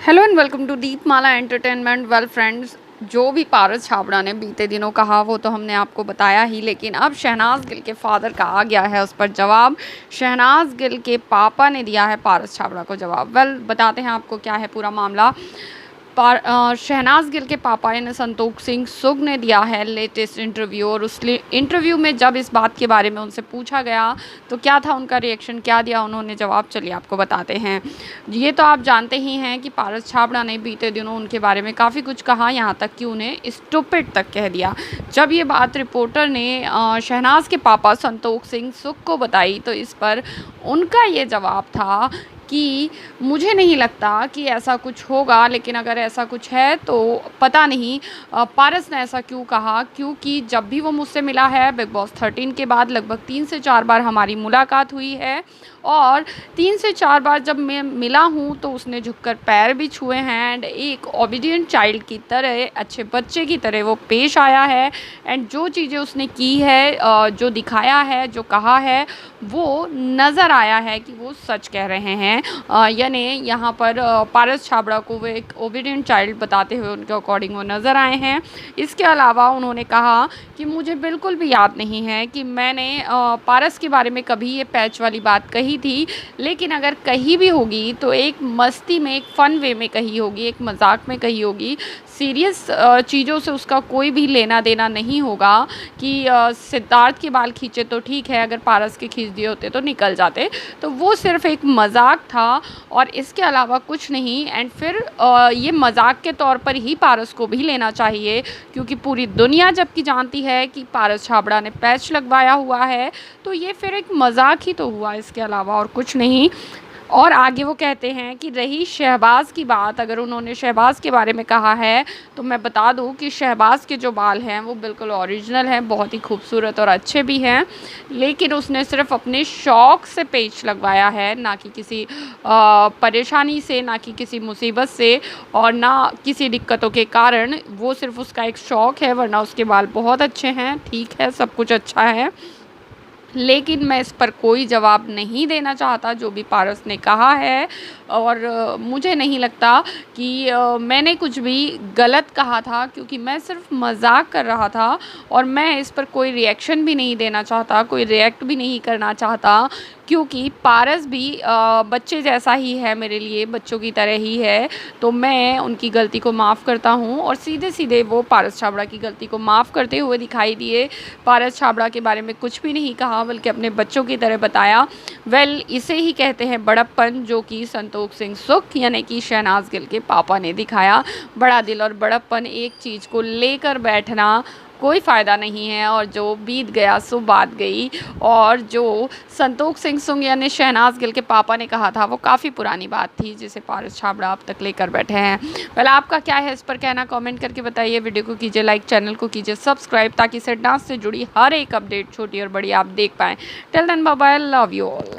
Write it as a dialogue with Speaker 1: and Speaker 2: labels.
Speaker 1: Hello and welcome to Deepmala entertainment. Well friends, जो भी पारस छाबड़ा ने बीते दिनों कहा वो तो हमने आपको बताया ही, लेकिन अब शहनाज गिल के फादर का आ गया है उस पर जवाब। शहनाज गिल के पापा ने दिया है पारस छाबड़ा को जवाब। वेल बताते हैं आपको क्या है पूरा मामला। शहनाज गिल के पापा यानी संतोष सिंह सुग ने दिया है लेटेस्ट इंटरव्यू, और उस इंटरव्यू में जब इस बात के बारे में उनसे पूछा गया तो क्या था उनका रिएक्शन, क्या दिया उन्होंने जवाब, चलिए आपको बताते हैं। ये तो आप जानते ही हैं कि पारस छाबड़ा ने बीते दिनों उनके बारे में काफ़ी कुछ कहा, यहाँ तक कि उन्हें स्टूपिड तक कह दिया। जब ये बात रिपोर्टर ने शहनाज के पापा संतोष सिंह सुग को बताई तो इस पर उनका ये जवाब था कि मुझे नहीं लगता कि ऐसा कुछ होगा, लेकिन अगर ऐसा कुछ है तो पता नहीं पारस ने ऐसा क्यों कहा, क्योंकि जब भी वो मुझसे मिला है बिग बॉस 13 के बाद लगभग 3 से 4 बार हमारी मुलाकात हुई है, और 3 से 4 बार जब मैं मिला हूँ तो उसने झुककर पैर भी छुए हैं एंड एक ओबीडिएंट चाइल्ड की तरह, अच्छे बच्चे की तरह वो पेश आया है। एंड जो चीज़ें उसने की है, जो दिखाया है, जो कहा है, वो नज़र आया है कि वो सच कह रहे हैं। यानी यहाँ पर पारस छाबड़ा को वो एक ओबीडिएंट चाइल्ड बताते हुए उनके अकॉर्डिंग वो नज़र आए हैं। इसके अलावा उन्होंने कहा कि मुझे बिल्कुल भी याद नहीं है कि मैंने पारस के बारे में कभी ये पैच वाली बात कही थी, लेकिन अगर कही भी होगी तो एक मस्ती में, एक फ़न वे में कही होगी, एक मजाक में कही होगी। सीरियस चीज़ों से उसका कोई भी लेना देना नहीं होगा कि सिद्धार्थ के बाल खींचे तो ठीक है, अगर पारस के खींच दिए होते तो निकल जाते, तो वो सिर्फ एक मजाक था और इसके अलावा कुछ नहीं। एंड फिर ये मजाक के तौर पर ही पारस को भी लेना चाहिए, क्योंकि पूरी दुनिया जबकि जानती है कि पारस छाबड़ा ने पैच लगवाया हुआ है, तो ये फिर एक मजाक ही तो हुआ, इसके अलावा और कुछ नहीं। और आगे वो कहते हैं कि रही शहबाज की बात, अगर उन्होंने शहबाज के बारे में कहा है तो मैं बता दूं कि शहबाज के जो बाल हैं वो बिल्कुल ओरिजिनल हैं, बहुत ही खूबसूरत और अच्छे भी हैं, लेकिन उसने सिर्फ अपने शौक़ से पेच लगवाया है, ना कि किसी परेशानी से, ना कि किसी मुसीबत से, और ना किसी दिक्कतों के कारण। वो सिर्फ उसका एक शौक़ है, वरना उसके बाल बहुत अच्छे हैं, ठीक है, सब कुछ अच्छा है। लेकिन मैं इस पर कोई जवाब नहीं देना चाहता जो भी पारस ने कहा है, और मुझे नहीं लगता कि मैंने कुछ भी गलत कहा था, क्योंकि मैं सिर्फ मजाक कर रहा था और मैं इस पर कोई रिएक्शन भी नहीं देना चाहता, कोई रिएक्ट भी नहीं करना चाहता, क्योंकि पारस भी बच्चे जैसा ही है, मेरे लिए बच्चों की तरह ही है। तो मैं उनकी गलती को माफ़ करता हूँ, और सीधे सीधे वो पारस छाबड़ा की गलती को माफ़ करते हुए दिखाई दिए। पारस छाबड़ा के बारे में कुछ भी नहीं कहा, बल्कि अपने बच्चों की तरह बताया। वेल, इसे ही कहते हैं बड़प्पन, जो कि संतोष सिंह सुग यानी कि शहनाज गिल के पापा ने दिखाया। बड़ा दिल और बड़प्पन, एक चीज़ को लेकर बैठना कोई फ़ायदा नहीं है, और जो बीत गया सो बात गई। और जो संतोष सिंह सुग यानी शहनाज गिल के पापा ने कहा था वो काफ़ी पुरानी बात थी, जिसे पारस छाबड़ा अब तक लेकर बैठे हैं। वेल, आपका क्या है इस पर कहना, कमेंट करके बताइए। वीडियो को कीजिए लाइक, चैनल को कीजिए सब्सक्राइब, ताकि सेट डांस से जुड़ी हर एक अपडेट, छोटी और बड़ी, आप देख पाएँ। Till then bye bye, love you all.